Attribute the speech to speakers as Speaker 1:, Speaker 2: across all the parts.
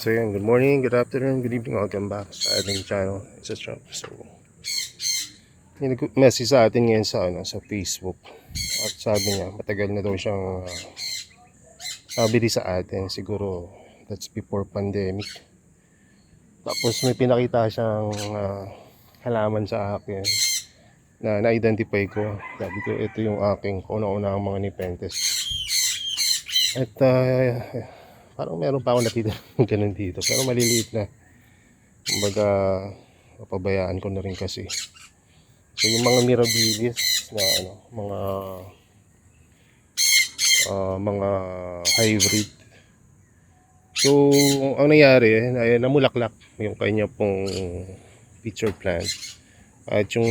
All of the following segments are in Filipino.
Speaker 1: So yan, good morning, good afternoon, good evening, welcome back sa ating channel. It's a Trump. So, may nag-message sa atin ngayon sa Facebook. At sabi niya, matagal na daw siyang sabi din sa atin, siguro that's before pandemic. Tapos may pinakita siyang halaman sa akin na na-identify ko. Sabi ko, ito yung aking kauna-unahang mga Nepenthes. At parang meron pa ako nakita ganun dito, pero maliliit na. Kumbaga, napabayaan ko na rin kasi. So yung mga mirabilis na mga hybrid. So ang nangyari ay namulaklak yung kanya pong picture plant. At yung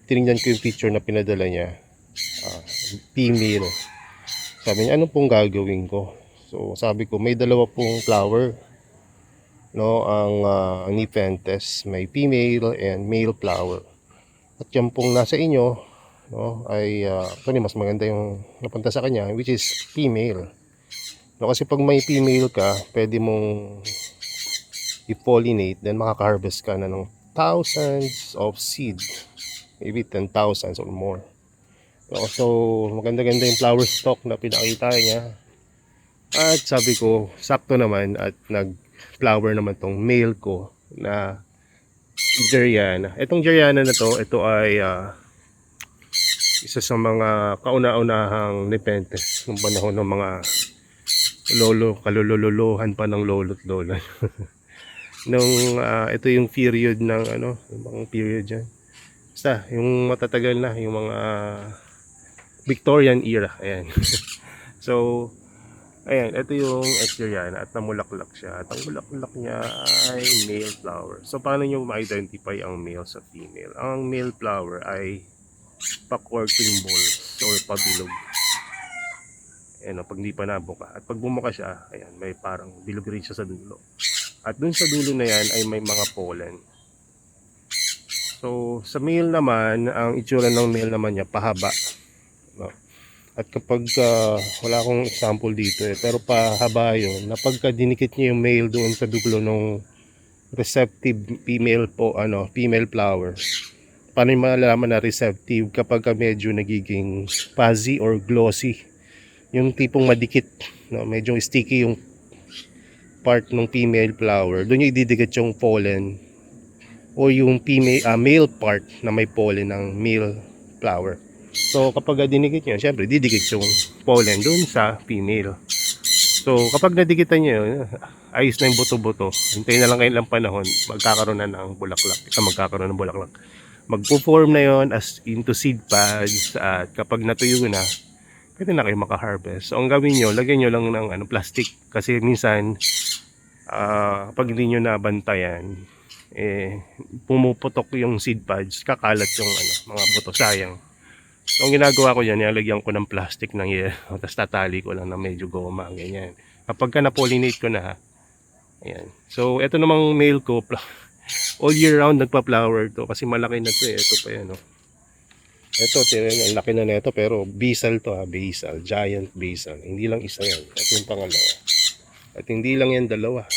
Speaker 1: tinignan ko yung picture na pinadala niya, female. Sabi niya, ano pong gagawin ko? So sabi ko, may dalawa pong flower, no, ang Nepenthes, may female and male flower. At yan pong nasa inyo, no, ay actually mas maganda yung napunta sa kanya, which is female. No, kasi pag may female ka, pwede mong i-pollinate, then makaka-harvest ka na ng thousands of seed, maybe 10,000 or more. No, so maganda-ganda yung flower stalk na pinakita niya. At sabi ko, sakto naman at nag-flower naman tong male ko na Geriana. Itong Geriana na to, ito ay isa sa mga kauna-unahang Nepenthes nung panahon ng mga kalululuhan pa ng lolo't lola. Nung ito yung period ng yung mga period dyan. Basta, yung matatagal na, yung mga Victorian era. Ayan. So, ayan, ito yung Geriana at namulaklak siya. At ang bulaklak niya ay male flower. So, paano nyo ma-identify ang male sa female? Ang male flower ay pa-quarting balls or pabilog. Ayan, pag hindi pa nabuka. At pag bumuka siya, ayan, may parang bilog rin siya sa dulo. At dun sa dulo na yan ay may mga pollen. So, sa male naman, ang itsura ng male naman niya, pahaba. No? At kapag, wala akong example dito pero pahaba yun, na pagka dinikit niyo yung male doon sa dulo ng receptive female female flower, paano yung malalaman na receptive? Kapag medyo nagiging fuzzy or glossy, yung tipong madikit, no? Medyo sticky yung part ng female flower, doon yung ididikit yung pollen o yung male part na may pollen ng male flower. So kapag dinikit nyo, syempre didikit yung pollen doon sa female. So kapag nadikitan nyo, ayos na yung buto-buto. Hintayin na lang kayo ng panahon, magkakaroon na ng bulaklak. Magkakaroon ng bulaklak. Magpo-form na yon as into seed pods, at kapag natuyo na, pwede na kayo maka-harvest. So ang gawin nyo, lagyan nyo lang ng plastic, kasi minsan pag hindi nyo nabantayan, pumuputok yung seed pods, kakalat yung mga buto, sayang. So ang ginagawa ko yan, nilalagyan ko ng plastic ng yelo, tapos tatali ko lang na medyo goma, ganyan. Kapag ka na-pollinate ko na, ayan. So ito namang male ko, all year round nagpa-flower to, kasi malaki na to eh. Ito pa yan, oh. Ito, ang laki na nito, pero basil to, basil, giant basil. Hindi lang isa yan, ito yung pangalawa. At hindi lang yan dalawa,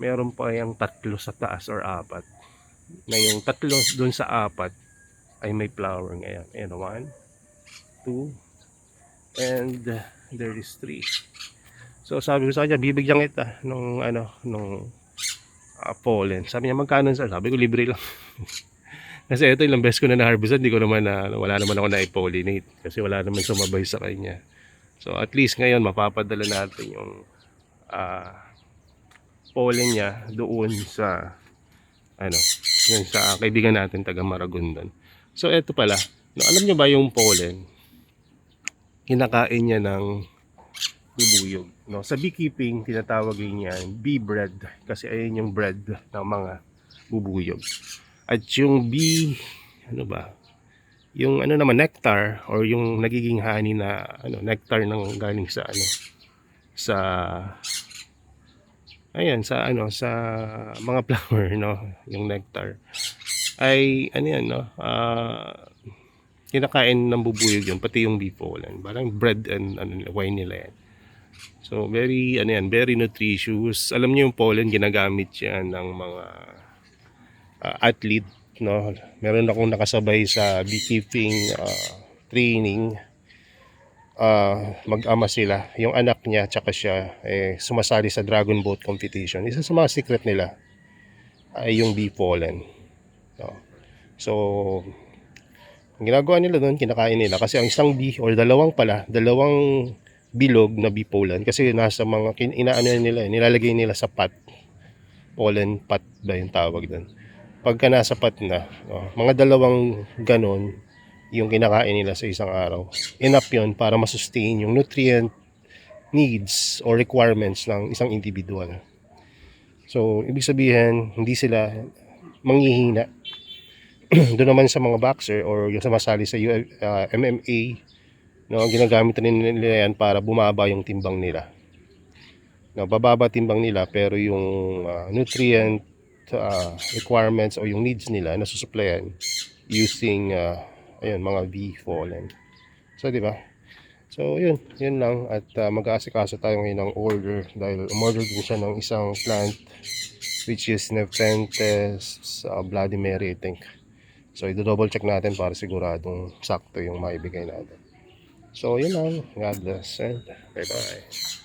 Speaker 1: meron pa yung tatlo sa taas or apat, na yung tatlo dun sa apat ay may flower ngayon. Ayan, 1, 2, and there is 3. So sabi ko sa kanya, bibigyan kita nung pollen. Sabi niya, magkano sir? Sabi ko, libre lang. Kasi ito ilang beses ko na na-harvestan, hindi ko naman wala naman ako na-pollinate kasi wala naman sumabay sa kanya. So at least ngayon mapapadala natin yung pollen niya doon sa yun sa kaibigan natin taga Maragondon. So eto pala, no, alam nyo ba yung pollen, kinakain niya ng bubuyog, no? Sa beekeeping tinatawag niya bee bread, kasi ayun yung bread ng mga bubuyog. At yung bee, yung naman nectar, or yung nagiging honey na nectar ng galing sa sa sa mga flower, no, yung nectar ay kinakain ng bubuyog yun, pati yung bee pollen, parang bread and wine nila yan. So very ano yan, very nutritious. Alam niyo yung pollen ginagamit yan ng mga athlete, no. Meron akong nakasabay sa beekeeping training. Mag-ama sila. Yung anak niya tsaka siya sumasali sa dragon boat competition. Isa sa mga secret nila ay yung bee pollen, no? So ang ginagawa nila doon, kinakain nila kasi ang isang bee or dalawang bilog na bee pollen kasi nasa mga inaano nila, nilalagay nila sa pot, pollen pot ba yung tawag doon. Pagka nasa pot na, mga dalawang ganon yung kinakain nila sa isang araw. Enough yun para masustain yung nutrient needs or requirements ng isang individual. So, ibig sabihin, hindi sila manghihina. Doon naman sa mga boxer or yung sumasali sa MMA, no, ginagamit rin nila yan para bumaba yung timbang nila. No, bababa timbang nila pero yung nutrient requirements o yung needs nila nasusuplayan using ayun, mga bee pollen. So, di ba? So, yun lang at mag-aasikaso tayo ngayon ng order dahil umorder din siya ng isang plant which is Nepenthes Bloody Mary, I think. So, i-double check natin para siguradong sakto yung maibigay natin. So, yun lang. God bless and bye-bye.